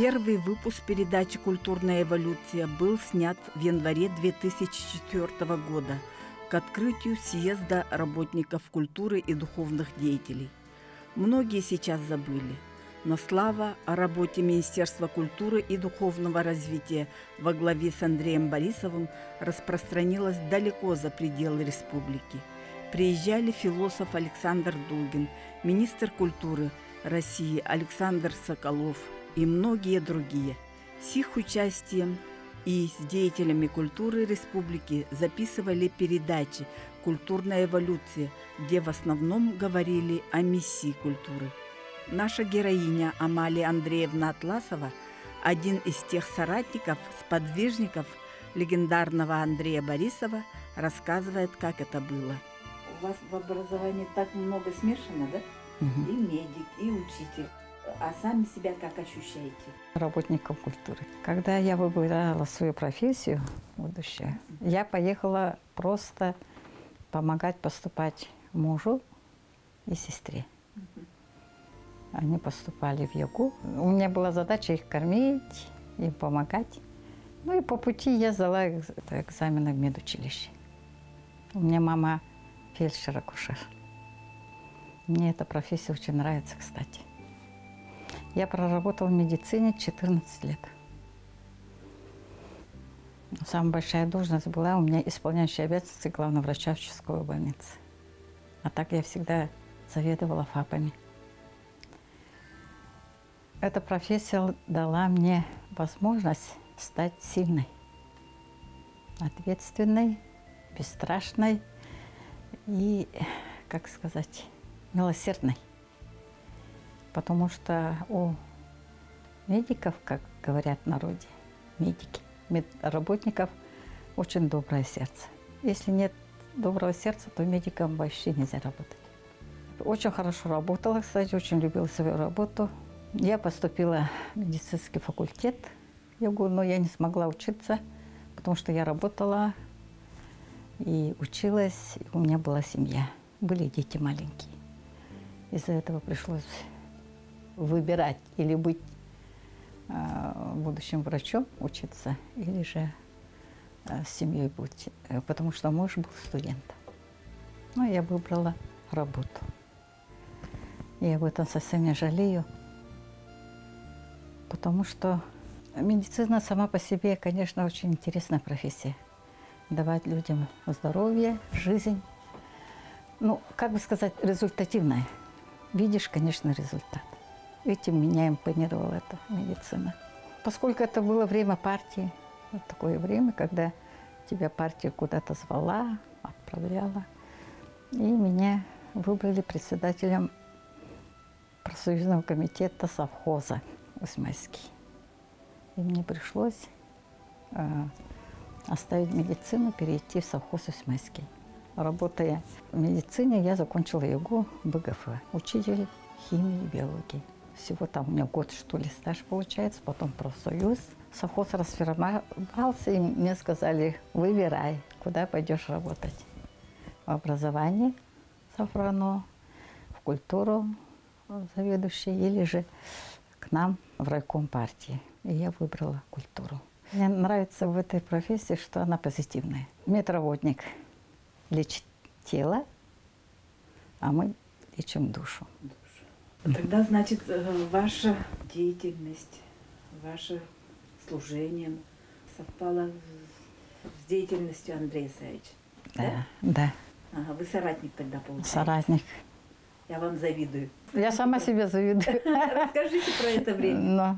Первый выпуск передачи «Культурная эволюция» был снят в январе 2004 года к открытию съезда работников культуры и духовных деятелей. Многие сейчас забыли, но слава о работе Министерства культуры и духовного развития во главе с Андреем Борисовым распространилась далеко за пределы республики. Приезжали философ Александр Дугин, министр культуры России Александр Соколов и многие другие. С их участием и с деятелями культуры республики записывали передачи «Культурная эволюция», где в основном говорили о миссии культуры. Наша героиня Амалия Андреевна Атласова – один из тех соратников, сподвижников легендарного Андрея Борисова, рассказывает, как это было. У вас в образовании так много смешано, да? И медик, и учитель. А сами себя как ощущаете? Работником культуры. Когда я выбирала свою профессию будущее, я поехала просто помогать поступать мужу и сестре. Они поступали в ЯГУ. У меня была задача их кормить, им помогать. Ну и по пути я сдала экзамены в медучилище. У меня мама фельдшер-акушер. Мне эта профессия очень нравится, кстати. Я проработала в медицине 14 лет. Самая большая должность была у меня исполняющая обязанности главного врача участковой больницы. А так я всегда заведовала ФАПами. Эта профессия дала мне возможность стать сильной, ответственной, бесстрашной и, как сказать, милосердной. Потому что у медиков, как говорят в народе, медики, медработников, очень доброе сердце. Если нет доброго сердца, то медикам вообще нельзя работать. Очень хорошо работала, кстати, очень любила свою работу. Я поступила в медицинский факультет в ЯГУ, но я не смогла учиться, потому что я работала и училась, и у меня была семья, были дети маленькие. Из-за этого пришлось выбирать или быть будущим врачом, учиться, или же с семьей быть, потому что муж был студентом. Но я выбрала работу. И об этом совсем не жалею, потому что медицина сама по себе, конечно, очень интересная профессия. Давать людям здоровье, жизнь, ну, как бы сказать, результативная. Видишь, конечно, результат. Этим меня импонировала эта медицина. Поскольку это было время партии, вот такое время, когда тебя партия куда-то звала, отправляла, и меня выбрали председателем профсоюзного комитета совхоза Усмайский. И мне пришлось оставить медицину, перейти в совхоз Усмайский. Работая в медицине, я закончила ЕГУ БГФ, учитель химии и биологии. Всего там у меня год, что ли, стаж получается, потом профсоюз. Совхоз расформировался, и мне сказали, выбирай, куда пойдешь работать. В образование, Сафрано, в культуру заведующий, или же к нам в райком партии. И я выбрала культуру. Мне нравится в этой профессии, что она позитивная. Медработник лечит тело, а мы лечим душу. Тогда, значит, ваша деятельность, ваше служение совпало с деятельностью Андрея Савича? Да, да. Ага, вы соратник тогда, получается? Соратник. Я вам завидую. Я сама себе завидую. Расскажите про это время.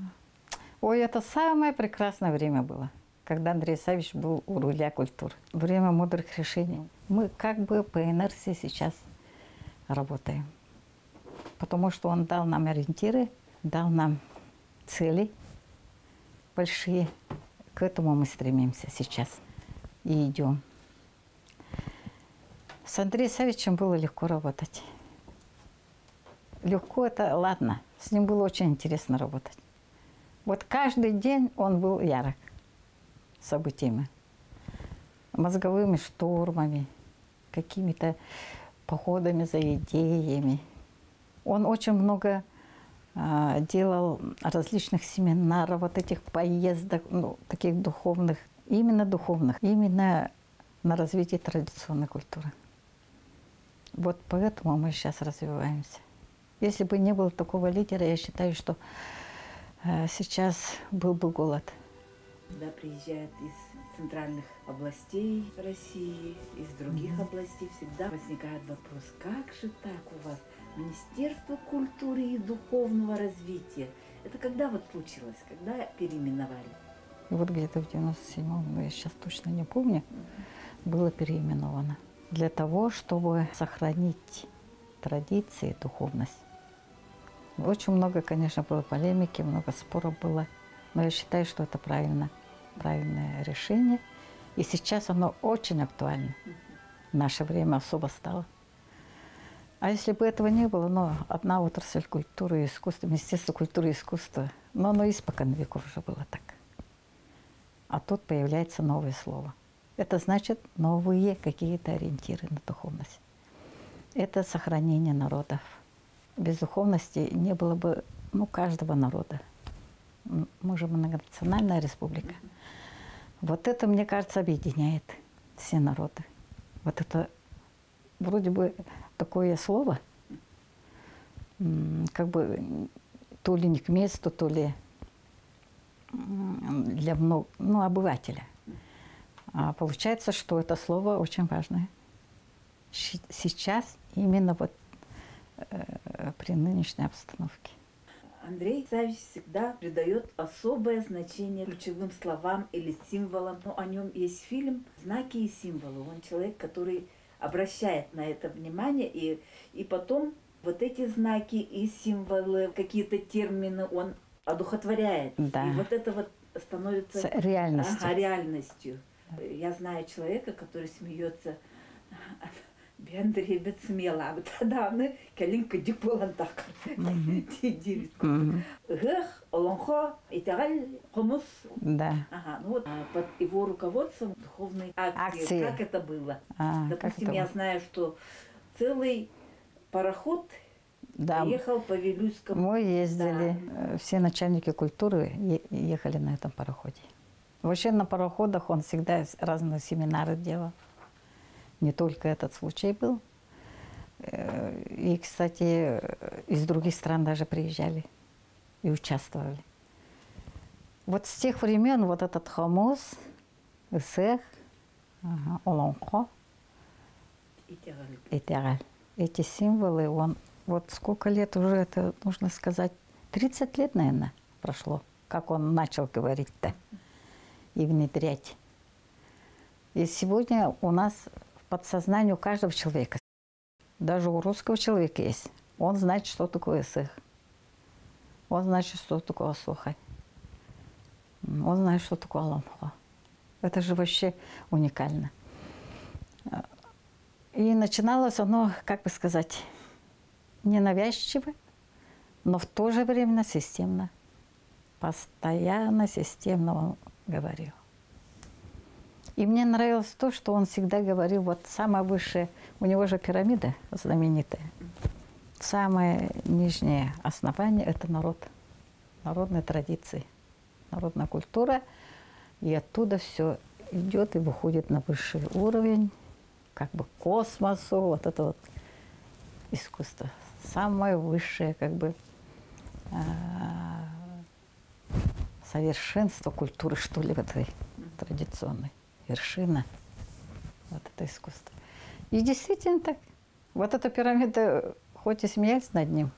Ой, это самое прекрасное время было, когда Андрей Савич был у руля культуры. Время мудрых решений. Мы как бы по инерции сейчас работаем. Потому что он дал нам ориентиры, дал нам цели большие. К этому мы стремимся сейчас и идем. С Андреем Савичем было легко работать. Легко это ладно, с ним было очень интересно работать. Вот каждый день он был ярок событиями, мозговыми штурмами, какими-то походами за идеями. Он очень много делал различных семинаров, вот этих поездок, ну, таких духовных, именно на развитие традиционной культуры. Вот поэтому мы сейчас развиваемся. Если бы не было такого лидера, я считаю, что сейчас был бы голод. Когда приезжают из центральных областей России, из других областей, всегда возникает вопрос, как же так у вас Министерство культуры и духовного развития? Это когда вот случилось, когда переименовали? И вот где-то в 97-м, я сейчас точно не помню, было переименовано. Для того, чтобы сохранить традиции, духовность. Очень много, конечно, было полемики, много споров было. Но я считаю, что это правильное решение. И сейчас оно очень актуально. В наше время особо стало. А если бы этого не было, но одна отрасль культуры и искусства, Министерство культуры и искусства, но оно испокон веков уже было так. А тут появляется новое слово. Это значит новые какие-то ориентиры на духовность. Это сохранение народов. Без духовности не было бы каждого народа. Мы же многонациональная республика. Вот это, мне кажется, объединяет все народы. Вот это вроде бы такое слово, как бы то ли не к месту, то ли для обывателя. А получается, что это слово очень важное. Сейчас именно вот при нынешней обстановке. Андрей Савич всегда придает особое значение ключевым словам или символам. Но о нем есть фильм «Знаки и символы». Он человек, который обращает на это внимание, и потом вот эти знаки и символы, какие-то термины он одухотворяет. Да. И вот это вот становится реальностью. Я знаю человека, который смеется. Бендребет смело, а вот тогда калинка дикболан так. Гэх, олонхо, италь, хомус. Да. Ага, ну вот под его руководством духовной акции. Как это было? Допустим, я знаю, что целый пароход ехал по Вилюйскому. Мы ездили, все начальники культуры ехали на этом пароходе. Вообще на пароходах он всегда разные семинары делал. Не только этот случай был. И, кстати, из других стран даже приезжали и участвовали. Вот с тех времен вот этот хомус, исех, олонхо и тягаль. Эти символы, вот сколько лет уже, это нужно сказать, 30 лет, наверное, прошло, как он начал говорить-то и внедрять. И сегодня у нас подсознанию каждого человека, даже у русского человека есть. Он знает, что такое исех. Он знает, что такое сухарь. Он знает, что такое ламха. Это же вообще уникально. И начиналось оно, как бы сказать, ненавязчиво, но в то же время системно. Постоянно системно он говорил. И мне нравилось то, что он всегда говорил, вот самое высшее, у него же пирамида знаменитая. Самое нижнее основание – это народ, народные традиции, народная культура. И оттуда все идет и выходит на высший уровень, как бы к космосу, вот это вот искусство. Самое высшее, как бы, совершенство культуры, что ли, в этой традиционной. Вершина вот это искусство. И действительно так. Вот эта пирамида, хоть и смеялась над ним,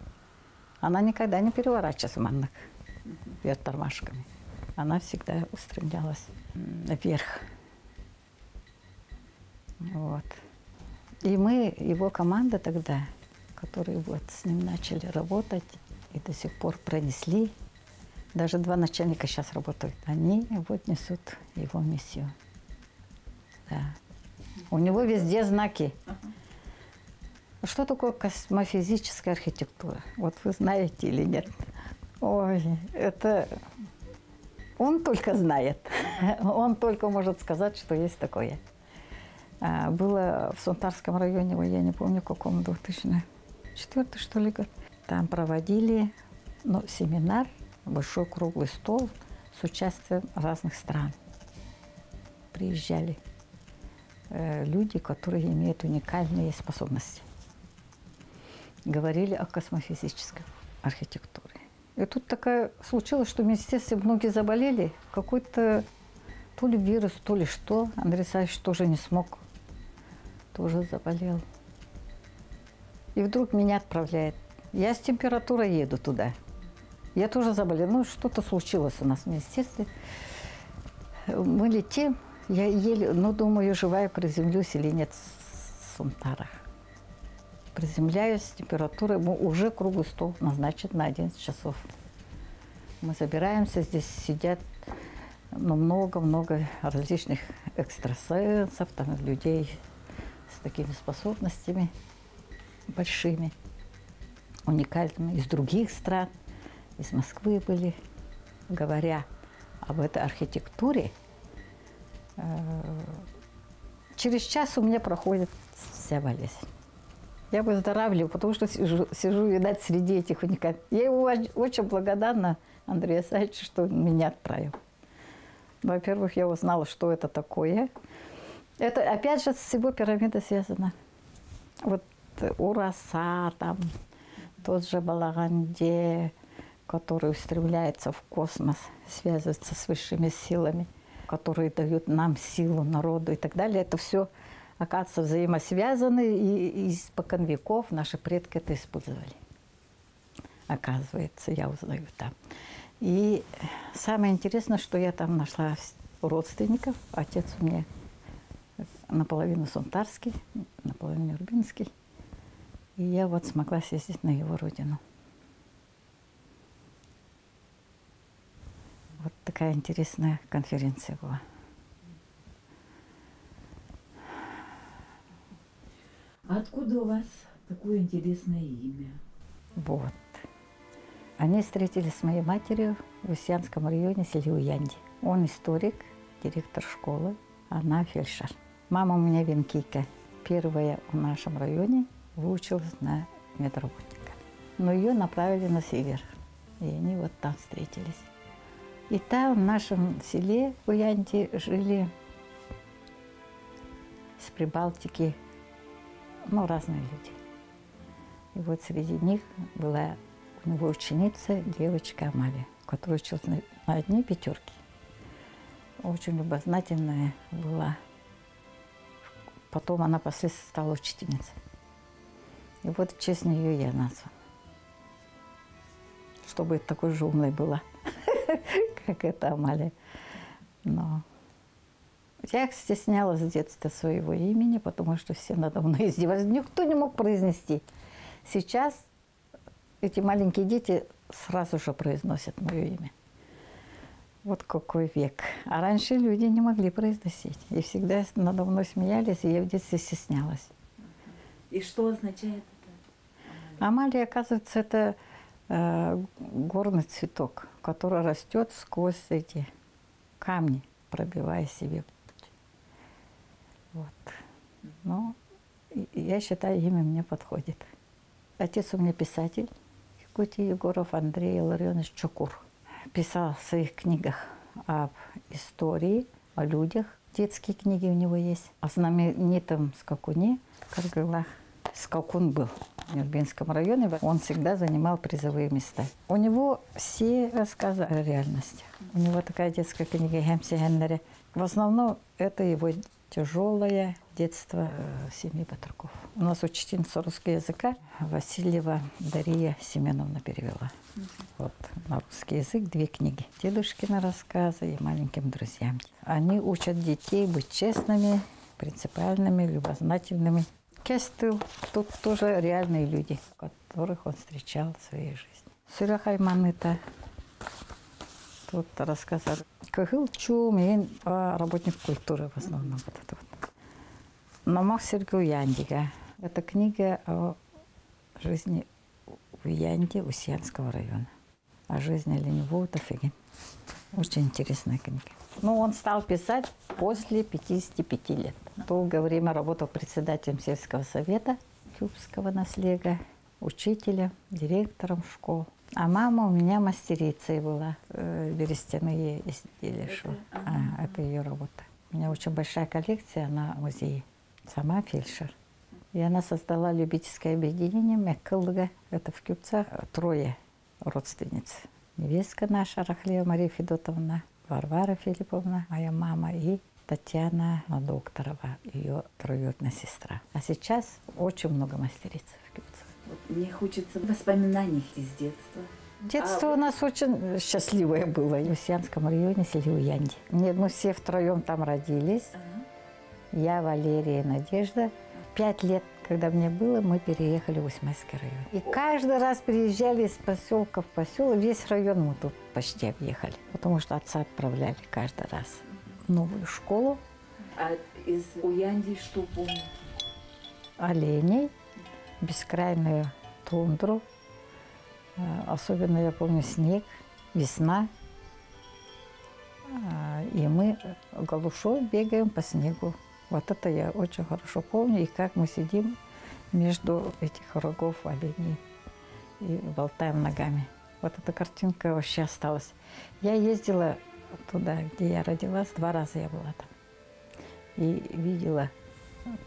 она никогда не переворачивалась в маннах вверх тормашками. Она всегда устремлялась вверх. Вот. И мы, его команда тогда, которые вот с ним начали работать и до сих пор пронесли, даже 2 начальника сейчас работают, они вот несут его миссию. Да. У него везде знаки. Что такое космофизическая архитектура? Вот вы знаете или нет? Ой, это он только знает. Он только может сказать, что есть такое. Было в Сунтарском районе, я не помню, в каком 2004 что ли год. Там проводили Ну, семинар, большой круглый стол с участием разных стран. Приезжали люди, которые имеют уникальные способности. Говорили о космофизической архитектуре. И тут такая случилось, что в министерстве многие заболели. Какой-то то ли вирус, то ли что. Андрей Александрович тоже не смог. Тоже заболел. И вдруг меня отправляет. Я с температурой еду туда. Я тоже заболела. Ну, что-то случилось у нас в министерстве. Мы летим. Я еле, ну, думаю, живая приземлюсь или нет в Сунтарах. Приземляюсь, температура, уже круглый стол назначен на 11 часов. Мы забираемся, здесь сидят много-много различных экстрасенсов, там, людей с такими способностями большими, уникальными, из других стран, из Москвы были. Говоря об этой архитектуре, через час у меня проходит вся болезнь. Я выздоравливаю, потому что сижу, видать, среди этих уникальных. Я ему очень благодарна, Андрею Александровичу, что он меня отправил. Во-первых, я узнала, что это такое. Это, опять же, с его пирамидой связано. Вот Ураса, там, тот же Балаганде, который устремляется в космос, связывается с высшими силами, которые дают нам силу, народу и так далее. Это все, оказывается, взаимосвязаны, и испокон веков наши предки это использовали. Оказывается, я узнаю там. И самое интересное, что я там нашла родственников. Отец у меня наполовину сунтарский, наполовину нюрбинский. И я вот смогла съездить на его родину. Вот такая интересная конференция была. А откуда у вас такое интересное имя? Вот. Они встретились с моей матерью в Устьянском районе, селе Уянди. Он историк, директор школы, она фельдшер. Мама у меня венкийка. Первая в нашем районе выучилась на медработника. Но ее направили на север. И они вот там встретились. И там, в нашем селе Уянди, жили с Прибалтики, ну, разные люди. И вот среди них была у него ученица, девочка Амалия, которая училась на одни пятерки. Очень любознательная была. Потом она впоследствии стала учительницей. И вот в честь нее я названа. Чтобы такой же умной была, как эта Амалия. Но я стеснялась с детства своего имени, потому что все надо мной издевались. Никто не мог произнести. Сейчас эти маленькие дети сразу же произносят мое имя. Вот какой век. А раньше люди не могли произносить. И всегда надо мной смеялись, и я в детстве стеснялась. И что означает это? Амалия, оказывается, это горный цветок, который растет сквозь эти камни, пробивая себе путь. Вот. Ну, я считаю, имя мне подходит. Отец у меня писатель, Якутии Егоров Андрей Илларионович Чукур. Писал в своих книгах об истории, о людях. Детские книги у него есть. О знаменитом скакуне Каргалах. Скакун был в Нюрбинском районе. Он всегда занимал призовые места. У него все рассказы о реальности. У него такая детская книга «Хемси Хеннере». В основном это его тяжелое детство в семье Батраков. У нас учительница русского языка Васильева Дарья Семеновна перевела. Вот на русский язык 2 книги. Дедушкины рассказы и маленьким друзьям. Они учат детей быть честными, принципиальными, любознательными. Кестыл, тут тоже реальные люди, которых он встречал в своей жизни. Сюряхайманыта тут рассказал. Кахылчу, мен работник культуры в основном. Вот это вот. Намах Сергею Яндига. Это книга о жизни в Янде Устьянского района. О жизни Ленивого Тафигин. Очень интересная книга. Ну, он стал писать после 55 лет. Долгое время работал председателем сельского совета Кюбского наследия, учителем, директором школ. А мама у меня мастерицей была, берестяные изделия. Это ее работа. У меня очень большая коллекция на музее. Сама фельдшер. И она создала любительское объединение Меккылга. Это в Кюпцах 3 родственниц. Невестка наша, Рахлева Мария Федотовна, Варвара Филипповна, моя мама, и Татьяна Докторова, ее троюродная сестра. А сейчас очень много мастериц в Кюпцах. Вот мне хочется воспоминаний из детства. Детство у нас очень счастливое было. В Усьянском районе, селе Уянди. Нет, мы все втроем там родились. Я, Валерия и Надежда. 5 лет, когда мне было, мы переехали в Усьмайский район. И каждый раз приезжали из поселка в поселок. Весь район мы тут почти объехали. Потому что отца отправляли каждый раз в новую школу. А из Уянди что помните? Оленей, бескрайную тундру. Особенно я помню снег, весна. И мы голышом бегаем по снегу. Вот это я очень хорошо помню. И как мы сидим между этих рогов оленей и болтаем ногами. Вот эта картинка вообще осталась. Я ездила туда, где я родилась, 2 раза я была там. И видела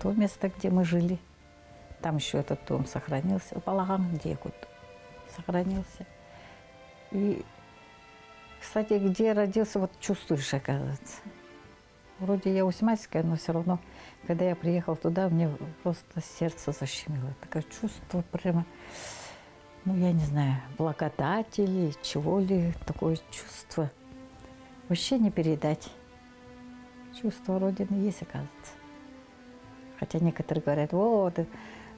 то место, где мы жили. Там еще этот дом сохранился. Балаган, где я сохранился. И, кстати, где родился, вот чувствуешь, оказывается. Вроде я усьмайская, но все равно, когда я приехала туда, мне просто сердце защемило. Такое чувство прямо, ну, я не знаю, благодати или чего ли, такое чувство. Вообще не передать. Чувство Родины есть, оказывается. Хотя некоторые говорят, вот,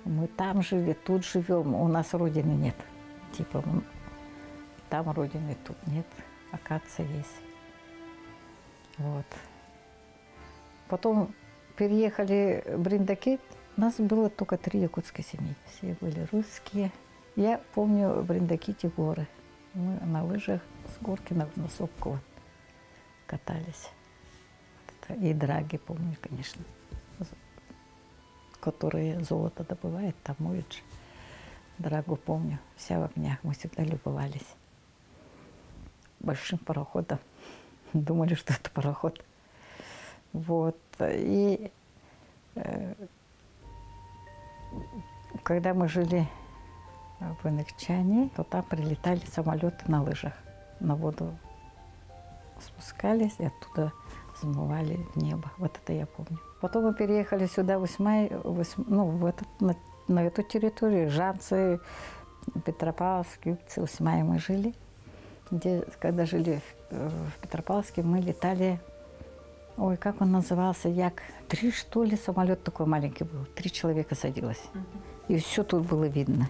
мы там жили, тут живем, у нас Родины нет. Типа, там Родины, тут нет, оказывается, есть. Вот. Потом переехали в Бриндаки, у нас было только 3 якутской семьи. Все были русские. Я помню в Бриндаките горы. Мы на лыжах с горки на Сопково катались. И драги помню, конечно, которые золото добывают, там моют же. Драгу помню, вся в огнях, мы всегда любовались. Большим пароходом. Думали, что это пароход. Вот. И когда мы жили в Иныкчане, то там прилетали самолеты на лыжах. На воду спускались и оттуда взмывали в небо. Вот это я помню. Потом мы переехали сюда, в Усьмай, на эту территорию. Жанцы, Петропавловск, Кюпцы, Усьмай мы жили. Где, когда жили в Петропавловске, мы летали, ой, как он назывался, Як-3, что ли, самолет такой маленький был. 3 человека садилось. И все тут было видно.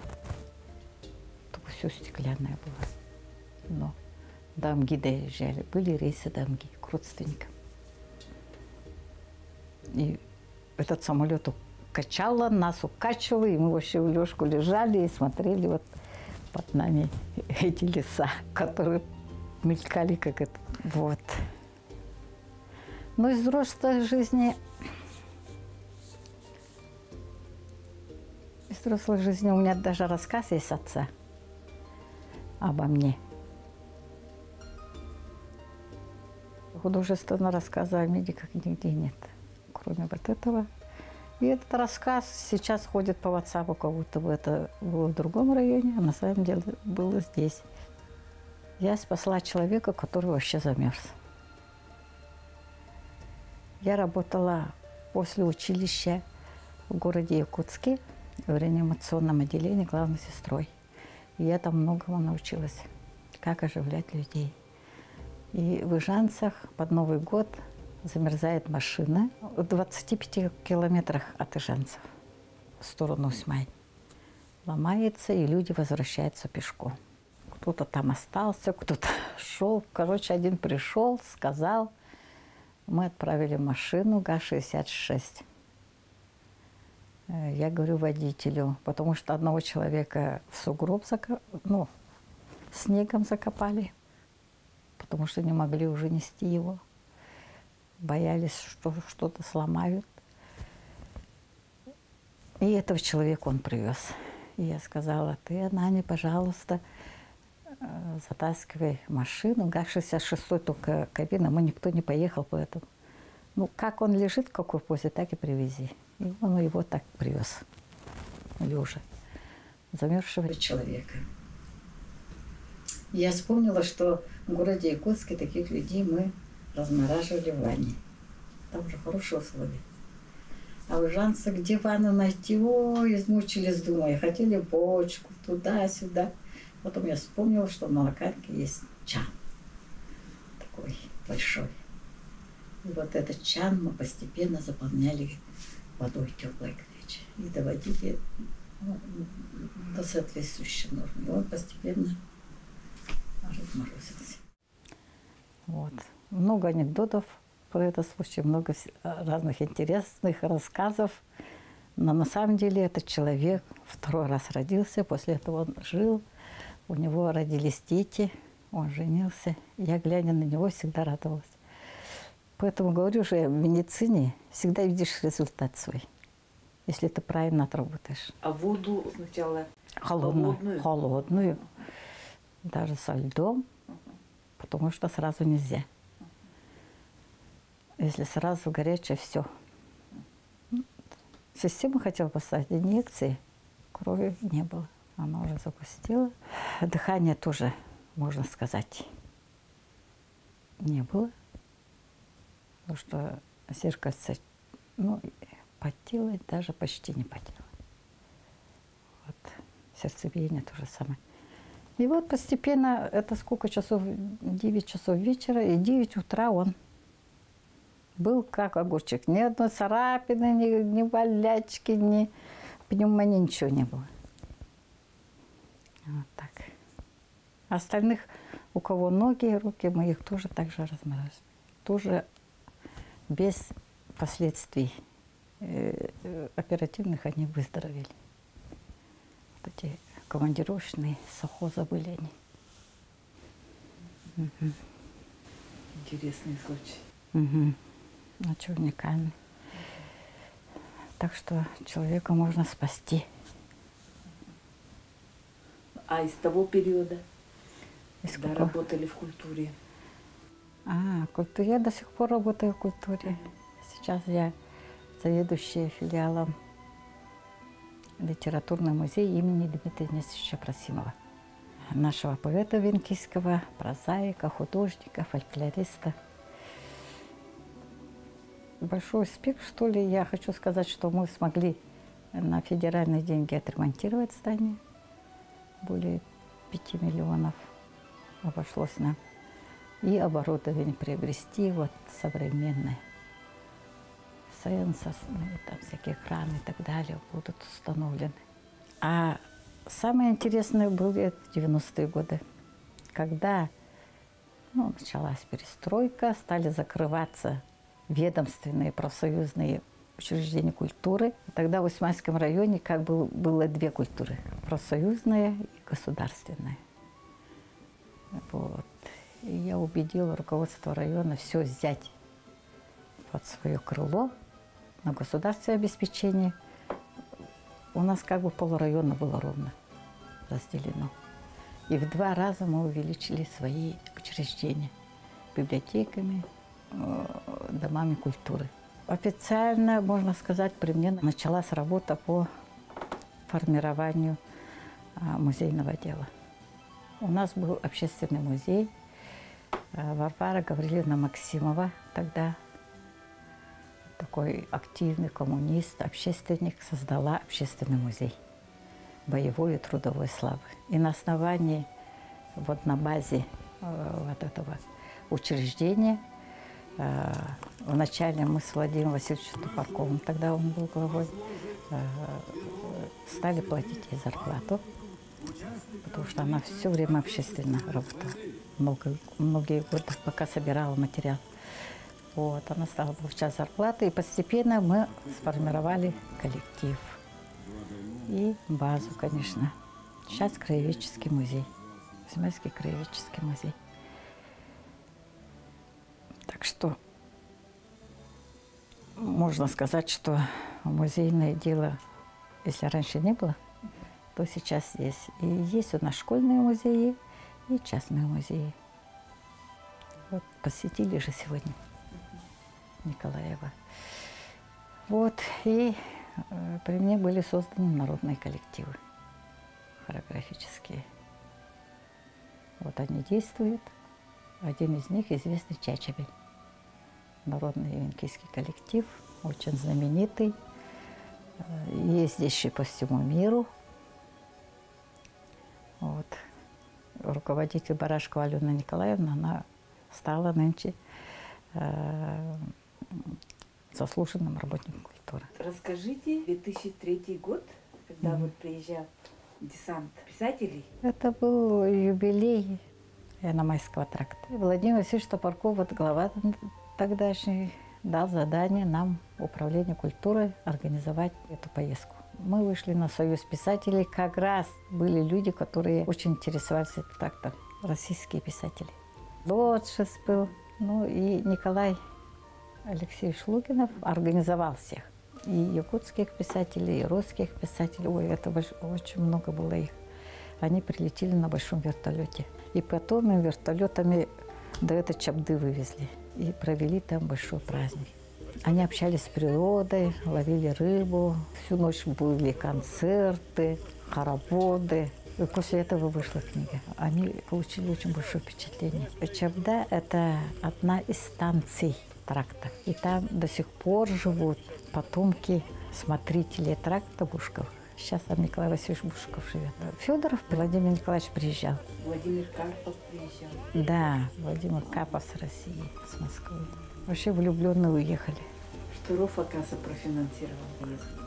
Только все стеклянное было. Но до Амги доезжали. Были рейсы до Амги к родственникам. И этот самолет качало, нас укачивало, и мы вообще в лёжку лежали и смотрели вот под нами эти леса, которые мелькали, как это. Вот. Но из взрослой жизни... Из взрослой жизни у меня даже рассказ есть отца обо мне. Художественного рассказа о медиках нигде нет, кроме вот этого. И этот рассказ сейчас ходит по WhatsApp, как будто бы это было в другом районе, а на самом деле было здесь. Я спасла человека, который вообще замерз. Я работала после училища в городе Якутске в реанимационном отделении главной сестрой. И я там многому научилась, как оживлять людей. И в Ижанцах под Новый год замерзает машина в 25 километрах от Ижанцев в сторону Усьмай. Ломается, и люди возвращаются пешком. Кто-то там остался, кто-то шел. Короче, один пришел, сказал. Мы отправили машину ГАЗ-66. Я говорю водителю, потому что одного человека в сугроб снегом закопали, потому что не могли уже нести его. Боялись, что что-то сломают. И этого человека он привез. И я сказала, ты, Нане, пожалуйста, затаскивай машину. ГАЗ-66 только кабина, мы никто не поехал, поэтому. Ну, как он лежит, в какой позе, так и привези. И он его так привез, лежа, замерзшего человека. Я вспомнила, что в городе Якутске таких людей мы размораживали в ванне. Там уже хорошие условия. А у Жанца где ванну найти? Ой, измучились, думаю. Хотели бочку, туда-сюда. Потом я вспомнила, что в Малаканке есть чан. Такой большой. И вот этот чан мы постепенно заполняли водой теплой горячей. И доводили до соответствующей нормы. И он постепенно разморозился. Вот. Много анекдотов про этот случай, много разных интересных рассказов. Но на самом деле этот человек второй раз родился, после этого он жил, у него родились дети, он женился. Я, глядя на него, всегда радовалась. Поэтому говорю же, в медицине всегда видишь результат свой, если ты правильно отработаешь. А воду сначала холодную? Холодную, даже со льдом, потому что сразу нельзя. Если сразу горячее, все. Систему хотела поставить, инъекции, крови не было. Она уже запустила. Дыхания тоже, можно сказать, не было. Потому что зеркальце, ну, потело, даже почти не потело. Вот. Сердцебиение то же самое. И вот постепенно, это сколько часов, 9 часов вечера, и 9 утра он был как огурчик. Ни одной царапины, ни болячки, ни пневмонии, ничего не было. Вот так. Остальных, у кого ноги и руки, мы их тоже так же размораживали. Тоже без последствий оперативных они выздоровели. Вот эти командировочные совхоза были они. Угу. Интересный случай. Угу. Очень уникальный. Так что человека можно спасти. А из того периода, когда работали в культуре? Культуре. Я до сих пор работаю в культуре. Сейчас я заведующая филиалом литературный музей имени Дмитрия Денисовича Просимова. Нашего поэта венкийского, прозаика, художника, фольклориста. Большой успех, что ли. Я хочу сказать, что мы смогли на федеральные деньги отремонтировать здание. Более 5 миллионов обошлось нам. И оборудование приобрести вот современное. Сенсор, там всякие экраны и так далее будут установлены. А самое интересное были 90-е годы, когда началась перестройка, стали закрываться ведомственные профсоюзные учреждения культуры. Тогда в Усманском районе было две культуры – профсоюзная и государственная. Вот. И я убедила руководство района все взять под свое крыло на государственное обеспечение. У нас полрайона было ровно разделено. И в 2 раза мы увеличили свои учреждения библиотеками, домами культуры. Официально, можно сказать, при мне началась работа по формированию музейного дела. У нас был общественный музей. Варвара Гавриловна Максимова, тогда такой активный коммунист, общественник, создала общественный музей боевой и трудовой славы. И на основании, на базе вот этого учреждения, вначале мы с Владимиром Васильевичем Тупаковым, тогда он был главой, стали платить ей зарплату, потому что она все время общественно работала. Многие годы, пока собирала материал. Вот, она стала получать зарплату, и постепенно мы сформировали коллектив. И базу, конечно. Сейчас краеведческий музей. Усманский краеведческий музей. Так что можно сказать, что музейное дело, если раньше не было, то сейчас есть. И есть у нас школьные музеи, и частные музеи. Вот посетили же сегодня Николаева. Вот, и при мне были созданы народные коллективы хореографические. Вот они действуют. Один из них известный Чачабель. Народный венкийский коллектив, очень знаменитый, ездящий по всему миру. Вот. Руководитель Барашкова Алена Николаевна, она стала нынче заслуженным работником культуры. Расскажите, 2003 год, когда вот приезжал десант писателей. Это был юбилей Яномайского тракта. Владимир Васильевич Топорков, вот глава тогдашний, дал задание нам, Управлению культуры, организовать эту поездку. Мы вышли на Союз писателей. Как раз были люди, которые очень интересовались этим трактом. Российские писатели. Лотшес был. Ну и Николай Алексеевич Лукинов организовал всех. И якутских писателей, и русских писателей. Ой, это очень много было их. Они прилетели на большом вертолете. И потом им вертолетами до этой Чабды вывезли. И провели там большой праздник. Они общались с природой, ловили рыбу. Всю ночь были концерты, хороводы. И после этого вышла книга. Они получили очень большое впечатление. Чабда – это одна из станций тракта. И там до сих пор живут потомки смотрителей тракта Бушковых. Сейчас там Николай Васильевич Бушков живет. Федоров Владимир Николаевич приезжал. Владимир Карпов приезжал. Да, Владимир Карпов с России, с Москвы. Вообще влюбленные уехали. Штуров, оказывается, профинансировал поездку.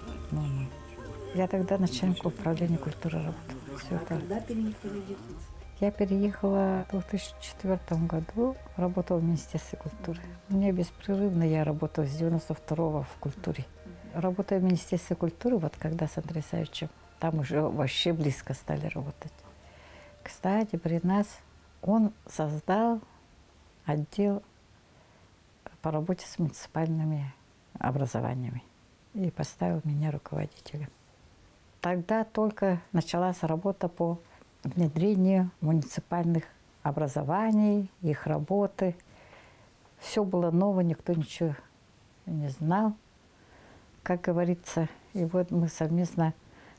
Я тогда начальником управления культуры работала. Все это. Когда переехали в Якутск? Я переехала в 2004 году, работала в Министерстве культуры. У меня беспрерывно я работала с 92-го в культуре. Работая в Министерстве культуры, вот когда с Андреем Савичем, там уже вообще близко стали работать. Кстати, при нас он создал отдел по работе с муниципальными образованиями и поставил меня руководителем. Тогда только началась работа по внедрению муниципальных образований, их работы. Все было ново, никто ничего не знал, как говорится. И вот мы совместно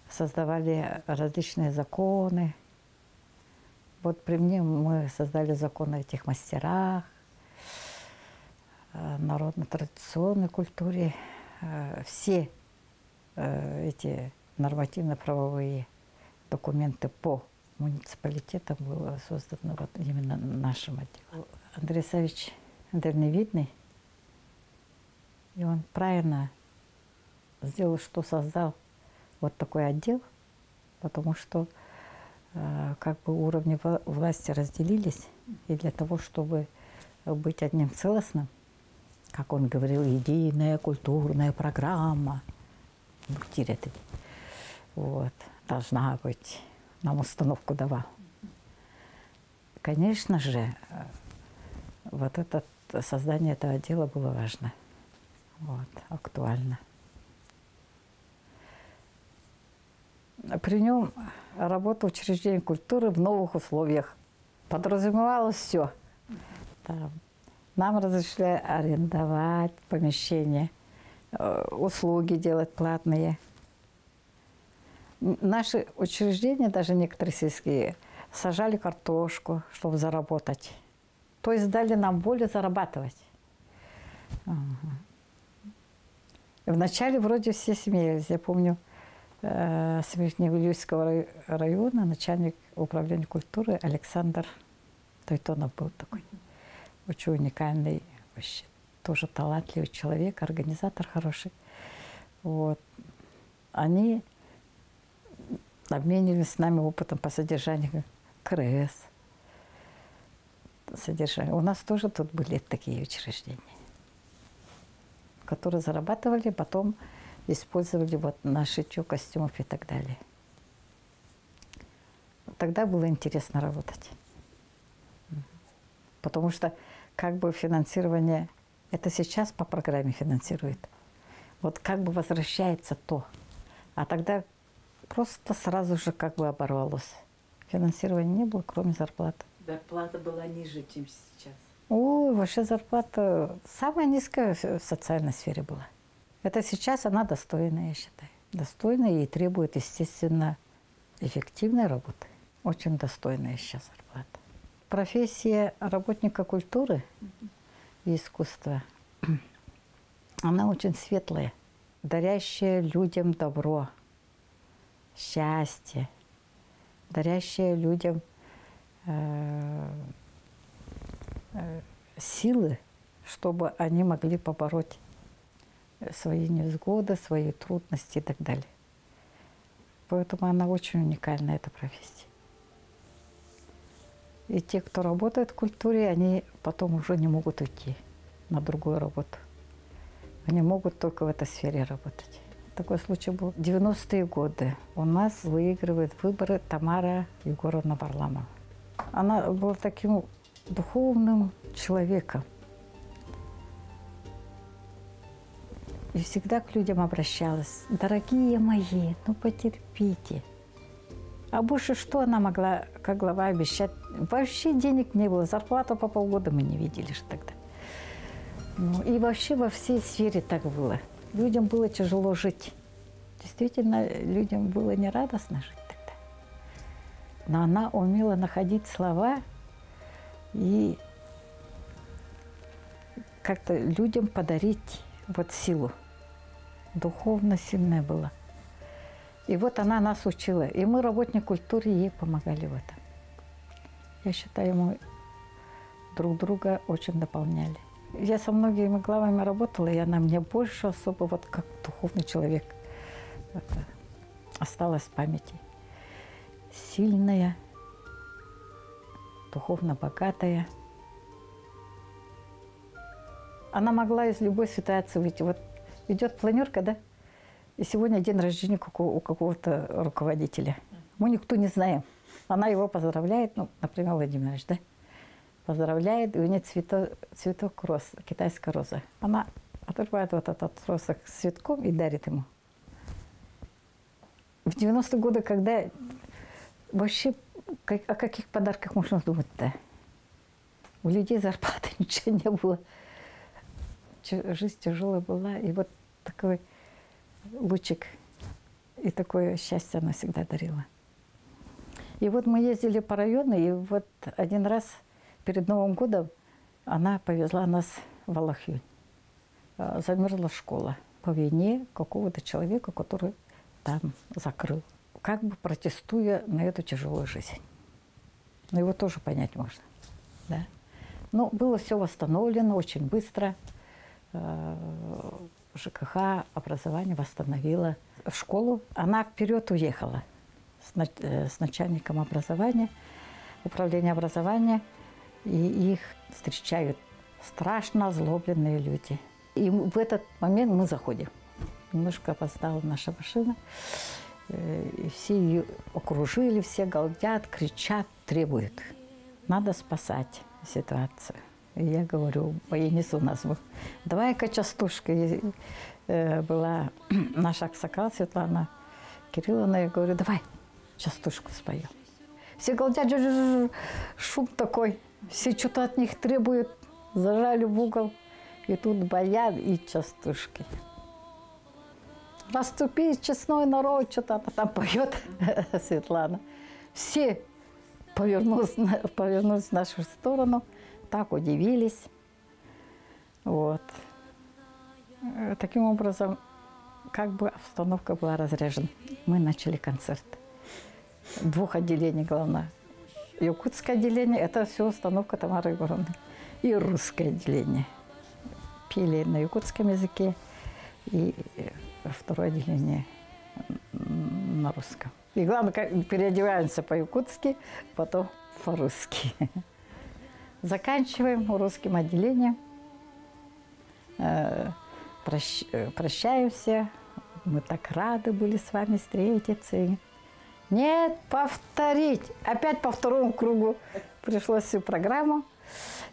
создавали различные законы. Вот при мне мы создали закон о этих мастерах, народно-традиционной культуре. Все эти нормативно-правовые документы по муниципалитетам было создано вот именно нашим отделом. Андрей Савич дальновидный, и он правильно сделал, что создал вот такой отдел, потому что как бы уровни власти разделились, и для того, чтобы быть одним целостным, как он говорил, единая культурная программа, вот, должна быть, нам установку давал. Конечно же, вот это создание этого отдела было важно, вот, актуально. При нем работа учреждений культуры в новых условиях. Подразумевалось все. Нам разрешили арендовать помещения, услуги делать платные. Наши учреждения, даже некоторые сельские, сажали картошку, чтобы заработать. То есть дали нам волю зарабатывать. Вначале вроде все смеялись. Я помню, с Верхневильюйского района начальник управления культуры Александр Тойтонов был такой. Очень уникальный, вообще, тоже талантливый человек, организатор хороший. Вот. Они обменивались с нами опытом по содержанию КРС. Содержание. У нас тоже тут были такие учреждения, которые зарабатывали, потом использовали вот на шитье костюмов и так далее. Тогда было интересно работать. Потому что как бы финансирование, это сейчас по программе финансирует. Вот как бы возвращается то. А тогда просто сразу же как бы оборвалось. Финансирования не было, кроме зарплаты. Зарплата была ниже, чем сейчас. Ой, вообще зарплата самая низкая в социальной сфере была. Это сейчас она достойная, я считаю. Достойная и требует, естественно, эффективной работы. Очень достойная сейчас зарплата. Профессия работника культуры и искусства, она очень светлая, дарящая людям добро, счастье, дарящая людям силы, чтобы они могли побороть свои невзгоды, свои трудности и так далее. Поэтому она очень уникальна, эта профессия. И те, кто работает в культуре, они потом уже не могут уйти на другую работу. Они могут только в этой сфере работать. Такой случай был в 90-е годы. У нас выигрывает выборы Тамара Егоровна Варламова. Она была таким духовным человеком. И всегда к людям обращалась. Дорогие мои, ну потерпите. А больше что она могла, как глава, обещать? Вообще денег не было. Зарплату по полгода мы не видели же тогда. Ну, и вообще во всей сфере так было. Людям было тяжело жить. Действительно, людям было нерадостно жить тогда. Но она умела находить слова и как-то людям подарить вот силу. Духовно сильная была. И вот она нас учила. И мы, работники культуры, ей помогали в этом. Я считаю, мы друг друга очень дополняли. Я со многими главами работала, и она мне больше особо, вот как духовный человек, осталась в памяти. Сильная, духовно богатая. Она могла из любой ситуации выйти. Вот идет планерка, да? И сегодня день рождения у какого-то руководителя. Мы никто не знаем. Она его поздравляет, ну, например, Владимир Ильич, да? Поздравляет, и у нее цветок роз, китайская роза. Она отрывает вот этот розок с цветком и дарит ему. В 90-е годы, когда вообще о каких подарках можно думать-то? У людей зарплаты ничего не было. Жизнь тяжелая была, и вот такой лучик и такое счастье она всегда дарила. И вот мы ездили по району, и вот один раз перед Новым годом она повезла нас в Алахью. Замерзла школа по вине какого-то человека, который там закрыл, как бы протестуя на эту тяжелую жизнь. Но его тоже понять можно. Да? Но было все восстановлено очень быстро. ЖКХ образование восстановила школу. Она вперед уехала с начальником образования, управления образования, и их встречают страшно озлобленные люди. И в этот момент мы заходим. Немножко опоздала наша машина, и все ее окружили, все галдят, кричат, требуют. Надо спасать ситуацию. И я говорю, военец у нас был. Давай-ка частушка. Была наша аксакал Светлана Кирилловна. Я говорю, давай частушку споем. Все галдят, шум такой. Все что-то от них требуют. Зажали в угол. И тут баян и частушки. Расступись, честной народ, что-то там поет Светлана. Все повернулись в нашу сторону. Так удивились. Вот. Таким образом, как бы обстановка была разряжена. Мы начали концерт. 2 отделений, главное. Якутское отделение – это все установка Тамары Егоровны. И русское отделение. Пели на якутском языке. И 2 отделение на русском. И главное, переодеваемся по-якутски, потом по-русски. Заканчиваем русским отделением, прощаемся. Мы так рады были с вами встретиться. Нет, повторить. Опять по 2 кругу пришлось всю программу.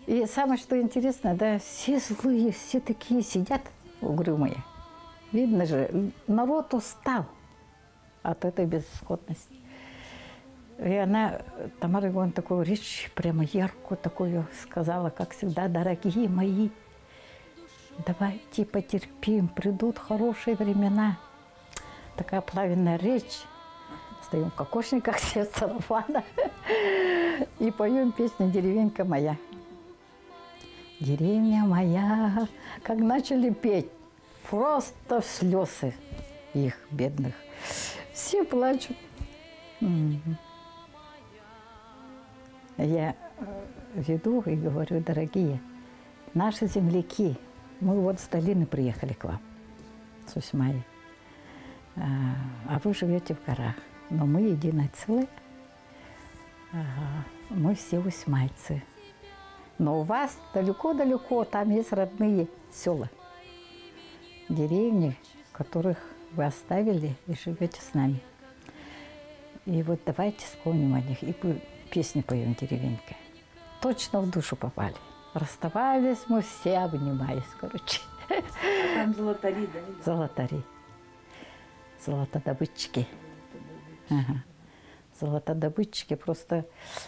И самое, что интересно, да, все злые, все такие сидят угрюмые. Видно же, народ устал от этой безысходности. И она, Тамара Егоровна, такую речь прямо яркую такую сказала, как всегда: дорогие мои, давайте потерпим, придут хорошие времена. Такая плавенная речь. Стоим в кокошниках, все сарафана и поем песню «Деревенька моя». Деревня моя, как начали петь, просто слезы их бедных. Все плачут. Я веду и говорю: дорогие, наши земляки, мы вот с долины приехали к вам, с Усьмаи, а вы живете в горах, но мы единое целое, мы все усьмайцы. Но у вас далеко-далеко, там есть родные села, деревни, которых вы оставили и живете с нами. И вот давайте вспомним о них и песни поем «Деревенька». Точно в душу попали. Расставались мы все, обнимаясь, короче. А там золотари, да? Золотари. Золотодобытчики. Ага. Золотодобытчики. Просто,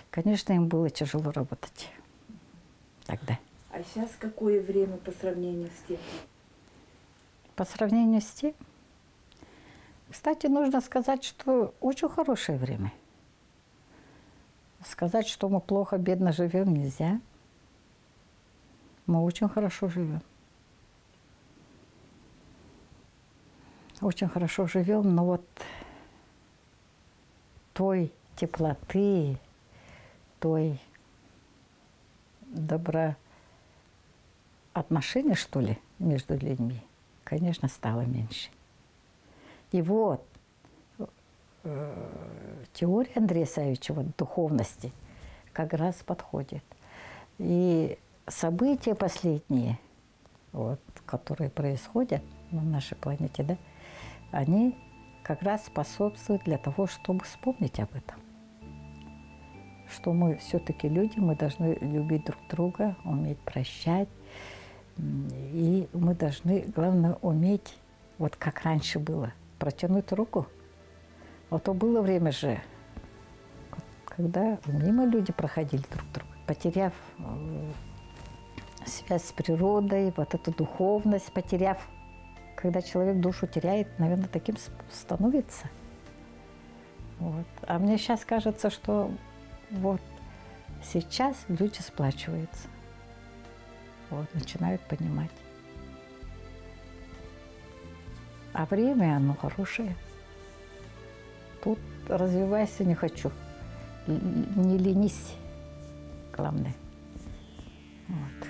конечно, им было тяжело работать тогда. А сейчас какое время по сравнению с тем? По сравнению с тем, кстати, нужно сказать, что очень хорошее время. Сказать, что мы плохо, бедно живем, нельзя. Мы очень хорошо живем. Очень хорошо живем, но вот той теплоты, той доброотношения, что ли, между людьми, конечно, стало меньше. И вот теория Андрея Савичева духовности как раз подходит. И события последние, вот, которые происходят на нашей планете, да, они как раз способствуют для того, чтобы вспомнить об этом. Что мы все-таки люди, мы должны любить друг друга, уметь прощать. И мы должны, главное, уметь, вот как раньше было, протянуть руку. Вот то было время же, когда мимо люди проходили друг друга, потеряв связь с природой, вот эту духовность, потеряв, когда человек душу теряет, наверное, таким становится. Вот. А мне сейчас кажется, что вот сейчас люди сплачиваются, вот, начинают понимать. А время, оно хорошее. Тут развивайся не хочу, не ленись, главное. Вот.